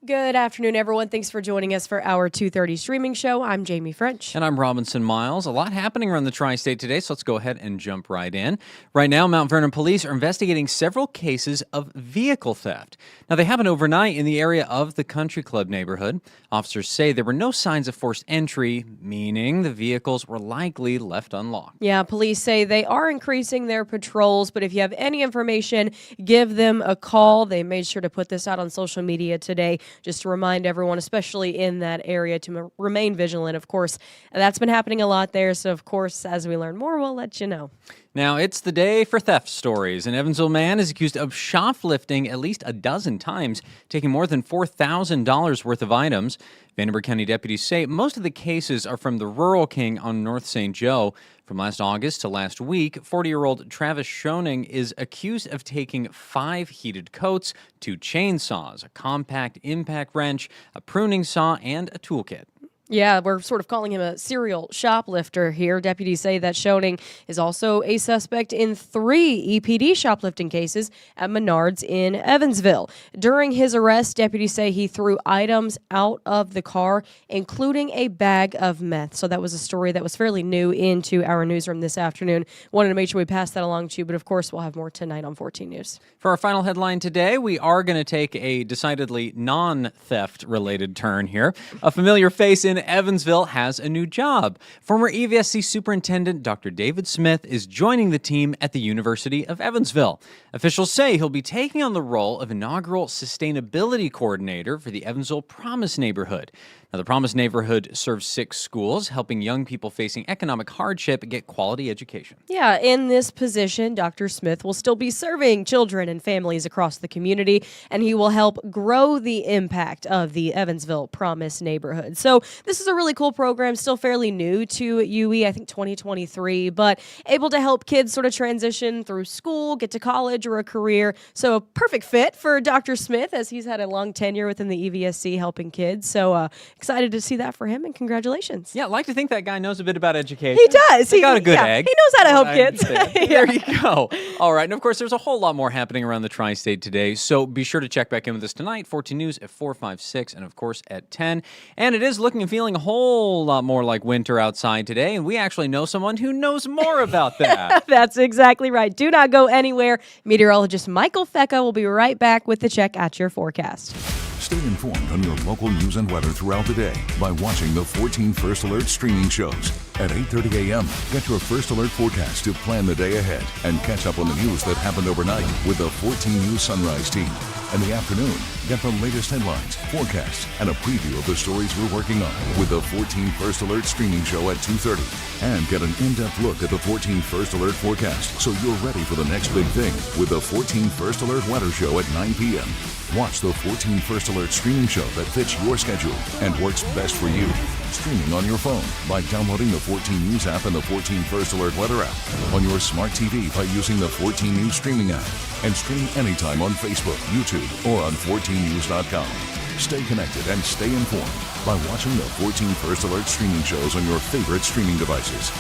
Good afternoon, everyone. Thanks for joining us for our 2:30 streaming show. I'm Jamie French. And I'm Robinson Miles. A lot happening around the tri-state today, so let's go ahead and jump right in. Right now, Mount Vernon police are investigating several cases of vehicle theft. Now, they happened overnight in the area of the Country Club neighborhood. Officers say there were no signs of forced entry, meaning the vehicles were likely left unlocked. Yeah, police say they are increasing their patrols, but if you have any information, give them a call. They made sure to put this out on social media today, just to remind everyone, especially in that area, to remain vigilant. Of course, that's been happening a lot there. So, of course, as we learn more, we'll let you know. Now, it's the day for theft stories. An Evansville man is accused of shoplifting at least a dozen times, taking more than $4,000 worth of items. Vandenberg County deputies say most of the cases are from the Rural King on North St. Joe. From last August to last week, 40-year-old Travis Schoening is accused of taking 5 heated coats, 2 chainsaws, a compact impact wrench, a pruning saw, and a toolkit. Yeah, we're sort of calling him a serial shoplifter here. Deputies say that Schoening is also a suspect in 3 EPD shoplifting cases at Menards in Evansville. During his arrest, deputies say he threw items out of the car, including a bag of meth. So that was a story that was fairly new into our newsroom this afternoon. Wanted to make sure we passed that along to you, but of course we'll have more tonight on 14 News. For our final headline today, we are going to take a decidedly non-theft related turn here. A familiar face in Evansville has a new job. Former EVSC Superintendent Dr. David Smith is joining the team at the University of Evansville. Officials say he'll be taking on the role of inaugural sustainability coordinator for the Evansville Promise neighborhood. Now, the Promise neighborhood serves 6 schools, helping young people facing economic hardship get quality education. Yeah, in this position, Dr. Smith will still be serving children and families across the community, and he will help grow the impact of the Evansville Promise neighborhood. So this is a really cool program, still fairly new to UE, I think 2023, but able to help kids sort of transition through school, get to college or a career. So a perfect fit for Dr. Smith, as he's had a long tenure within the EVSC helping kids. So excited to see that for him, and congratulations. Yeah, I'd like to think that guy knows a bit about education. He does. He got a good egg. He knows how to help kids. There you go. All right. And of course, there's a whole lot more happening around the tri-state today. So be sure to check back in with us tonight, 14 News at 4, 5, 6, and of course at 10. And it is looking and feeling a whole lot more like winter outside today. And we actually know someone who knows more about that. That's exactly right. Do not go anywhere. Meteorologist Michael Fecca will be right back with the check at your forecast. Stay informed on your local news and weather throughout the day by watching the 14 First Alert streaming shows. At 8:30 a.m., get your First Alert forecast to plan the day ahead and catch up on the news that happened overnight with the 14 News Sunrise team. In the afternoon, get the latest headlines, forecasts, and a preview of the stories we're working on with the 14 First Alert streaming show at 2:30. And get an in-depth look at the 14 First Alert forecast so you're ready for the next big thing with the 14 First Alert weather show at 9 p.m. Watch the 14 First Alert streaming show that fits your schedule and works best for you. Streaming on your phone by downloading the 14 News app and the 14 First Alert weather app. On your smart TV by using the 14 News streaming app. And stream anytime on Facebook, YouTube, or on 14news.com. Stay connected and stay informed by watching the 14 First Alert streaming shows on your favorite streaming devices.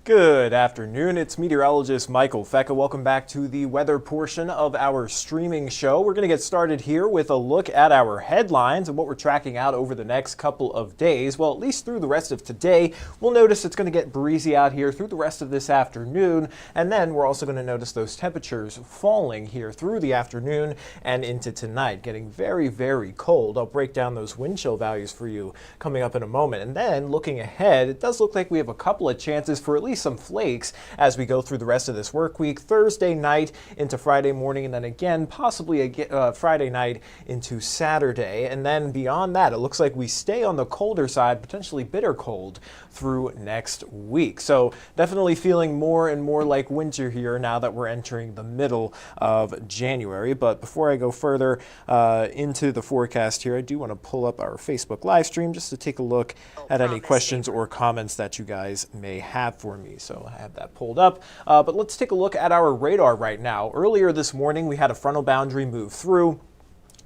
Good afternoon, it's meteorologist Michael Fecca. Welcome back to the weather portion of our streaming show. We're going to get started here with a look at our headlines and what we're tracking out over the next couple of days. Well, at least through the rest of today, we'll notice it's going to get breezy out here through the rest of this afternoon. And then we're also going to notice those temperatures falling here through the afternoon and into tonight, getting very, very cold. I'll break down those wind chill values for you coming up in a moment. And then looking ahead, it does look like we have a couple of chances for at least see some flakes as we go through the rest of this work week, Thursday night into Friday morning, and then again possibly Friday night into Saturday. And then beyond that, it looks like we stay on the colder side, potentially bitter cold through next week. So definitely feeling more and more like winter here now that we're entering the middle of January. But before I go further into the forecast here, I do want to pull up our Facebook live stream just to take a look at any questions or comments that you guys may have for me. So I have that pulled up. But let's take a look at our radar right now. Earlier this morning, we had a frontal boundary move through.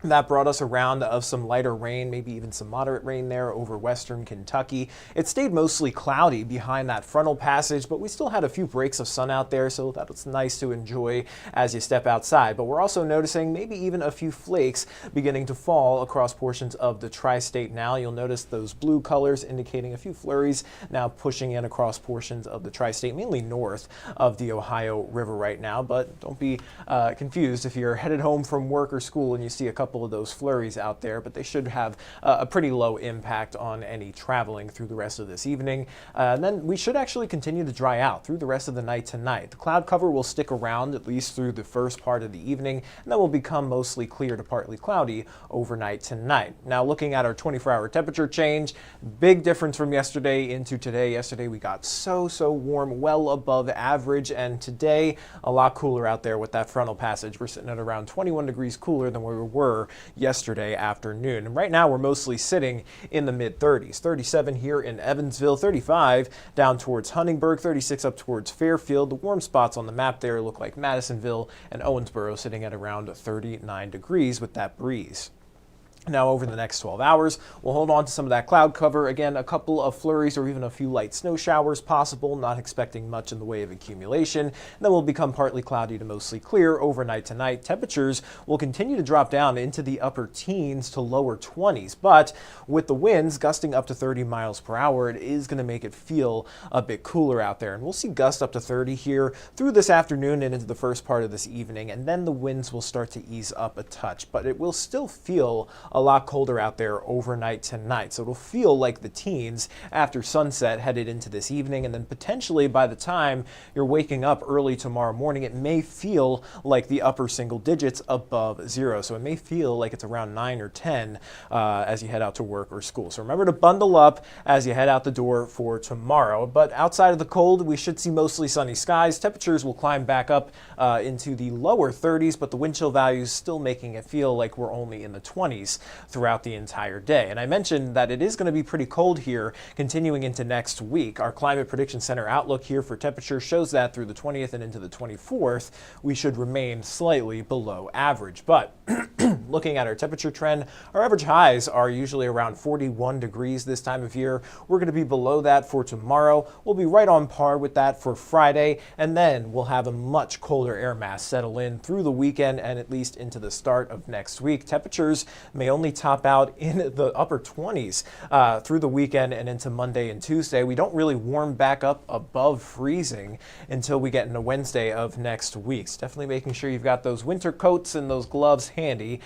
That brought us a round of some lighter rain, maybe even some moderate rain there over western Kentucky. It stayed mostly cloudy behind that frontal passage, but we still had a few breaks of sun out there, so that was nice to enjoy as you step outside. But we're also noticing maybe even a few flakes beginning to fall across portions of the tri-state now. You'll notice those blue colors indicating a few flurries now pushing in across portions of the tri-state, mainly north of the Ohio River right now. But don't be confused if you're headed home from work or school and you see a couple of those flurries out there, but they should have a pretty low impact on any traveling through the rest of this evening. And then we should actually continue to dry out through the rest of the night tonight. The cloud cover will stick around at least through the first part of the evening, and then will become mostly clear to partly cloudy overnight tonight. Now looking at our 24-hour temperature change, big difference from yesterday into today. Yesterday we got so warm, well above average, and today a lot cooler out there with that frontal passage. We're sitting at around 21 degrees cooler than we were yesterday afternoon. And right now we're mostly sitting in the mid-30s. 37 here in Evansville, 35 down towards Huntingburg, 36 up towards Fairfield. The warm spots on the map there look like Madisonville and Owensboro sitting at around 39 degrees with that breeze. Now over the next 12 hours, we'll hold on to some of that cloud cover. Again, a couple of flurries or even a few light snow showers possible, not expecting much in the way of accumulation. And then we'll become partly cloudy to mostly clear overnight tonight. Temperatures will continue to drop down into the upper teens to lower 20s, but with the winds gusting up to 30 miles per hour, it is going to make it feel a bit cooler out there. And we'll see gusts up to 30 here through this afternoon and into the first part of this evening, and then the winds will start to ease up a touch, but it will still feel a lot colder out there overnight tonight. So it'll feel like the teens after sunset headed into this evening, and then potentially by the time you're waking up early tomorrow morning, it may feel like the upper single digits above zero. So it may feel like it's around 9 or 10 as you head out to work or school. So remember to bundle up as you head out the door for tomorrow. But outside of the cold, we should see mostly sunny skies. Temperatures will climb back up into the lower 30s, but the wind chill values still making it feel like we're only in the 20s throughout the entire day. And I mentioned that it is going to be pretty cold here continuing into next week. Our Climate Prediction Center outlook here for temperature shows that through the 20th and into the 24th, we should remain slightly below average. But looking at our temperature trend, our average highs are usually around 41 degrees this time of year. We're going to be below that for tomorrow. We'll be right on par with that for Friday, and then we'll have a much colder air mass settle in through the weekend and at least into the start of next week. Temperatures may only top out in the upper 20s through the weekend and into Monday and Tuesday. We don't really warm back up above freezing until we get into Wednesday of next week. So definitely making sure you've got those winter coats and those gloves handy.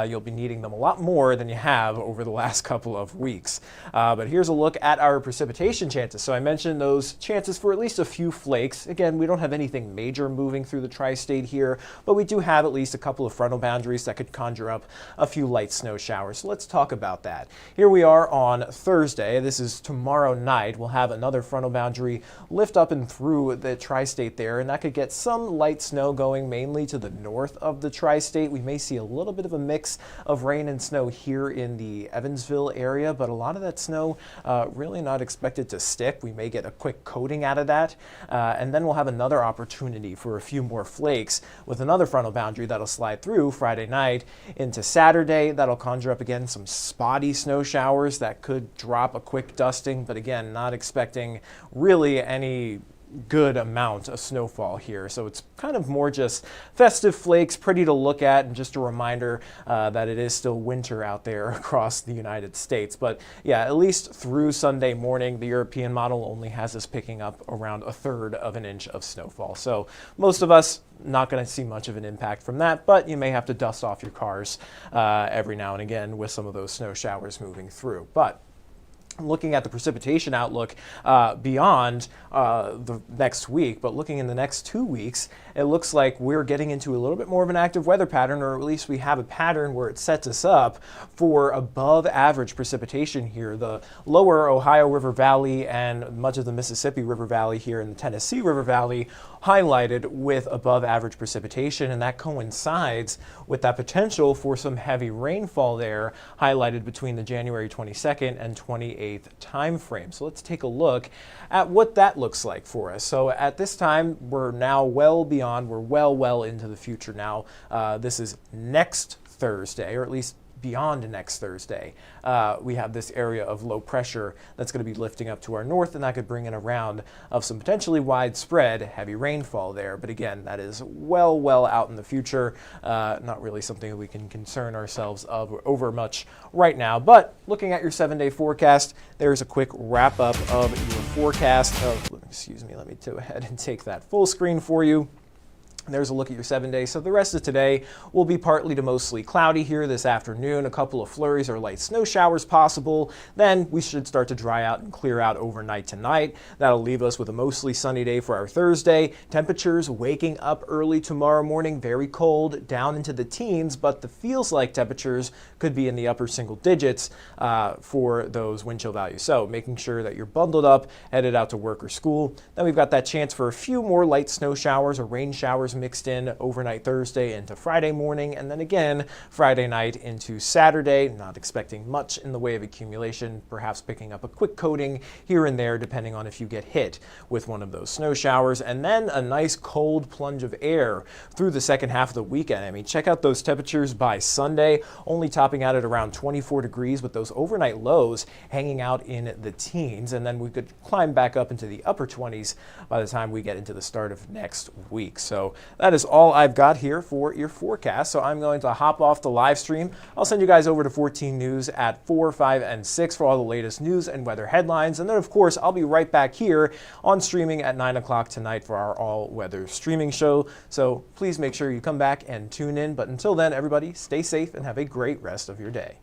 You'll be needing them a lot more than you have over the last couple of weeks. But here's a look at our precipitation chances. So I mentioned those chances for at least a few flakes. Again, we don't have anything major moving through the tri-state here, but we do have at least a couple of frontal boundaries that could conjure up a few light snow showers. So let's talk about that. Here we are on Thursday. This is tomorrow night. We'll have another frontal boundary lift up and through the tri-state there, and that could get some light snow going mainly to the north of the tri-state. We may see a little bit of a mix of rain and snow here in the Evansville area, but a lot of that snow really not expected to stick. We may get a quick coating out of that, and then we'll have another opportunity for a few more flakes with another frontal boundary that'll slide through Friday night into Saturday. That'll conjure up again some spotty snow showers that could drop a quick dusting, but again, not expecting really any good amount of snowfall here. So it's kind of more just festive flakes, pretty to look at, and just a reminder that it is still winter out there across the United States. But yeah, at least through Sunday morning, the European model only has us picking up around 1/3 of an inch of snowfall. So most of us not going to see much of an impact from that, but you may have to dust off your cars every now and again with some of those snow showers moving through. But looking at the precipitation outlook beyond the next week, but looking in the next 2 weeks, it looks like we're getting into a little bit more of an active weather pattern, or at least we have a pattern where it sets us up for above average precipitation here. The lower Ohio River Valley and much of the Mississippi River Valley here in the Tennessee River Valley highlighted with above average precipitation, and that coincides with that potential for some heavy rainfall there, highlighted between the January 22nd and 28th time frame. So let's take a look at what that looks like for us. So at this time, we're now well into the future now. This is next Thursday, or at least beyond next Thursday. We have this area of low pressure that's going to be lifting up to our north, and that could bring in a round of some potentially widespread heavy rainfall there. But again, that is well out in the future. Not really something that we can concern ourselves over much right now. But looking at your 7-day forecast, there's a quick wrap up of your forecast. Excuse me, let me go ahead and take that full screen for you. There's a look at your 7 days. So the rest of today will be partly to mostly cloudy here this afternoon. A couple of flurries or light snow showers possible. Then we should start to dry out and clear out overnight tonight. That'll leave us with a mostly sunny day for our Thursday. Temperatures waking up early tomorrow morning, very cold, down into the teens, but the feels like temperatures could be in the upper single digits for those wind chill values. So making sure that you're bundled up, headed out to work or school. Then we've got that chance for a few more light snow showers or rain showers mixed in overnight Thursday into Friday morning, and then again Friday night into Saturday. Not expecting much in the way of accumulation, perhaps picking up a quick coating here and there depending on if you get hit with one of those snow showers, and then a nice cold plunge of air through the second half of the weekend. I mean, check out those temperatures by Sunday, only topping out at around 24 degrees with those overnight lows hanging out in the teens, and then we could climb back up into the upper 20s by the time we get into the start of next week. So that is all I've got here for your forecast. So I'm going to hop off the live stream. I'll send you guys over to 14 News at 4, 5, and 6 for all the latest news and weather headlines. And then, of course, I'll be right back here on streaming at 9 o'clock tonight for our all-weather streaming show. So please make sure you come back and tune in. But until then, everybody, stay safe and have a great rest of your day.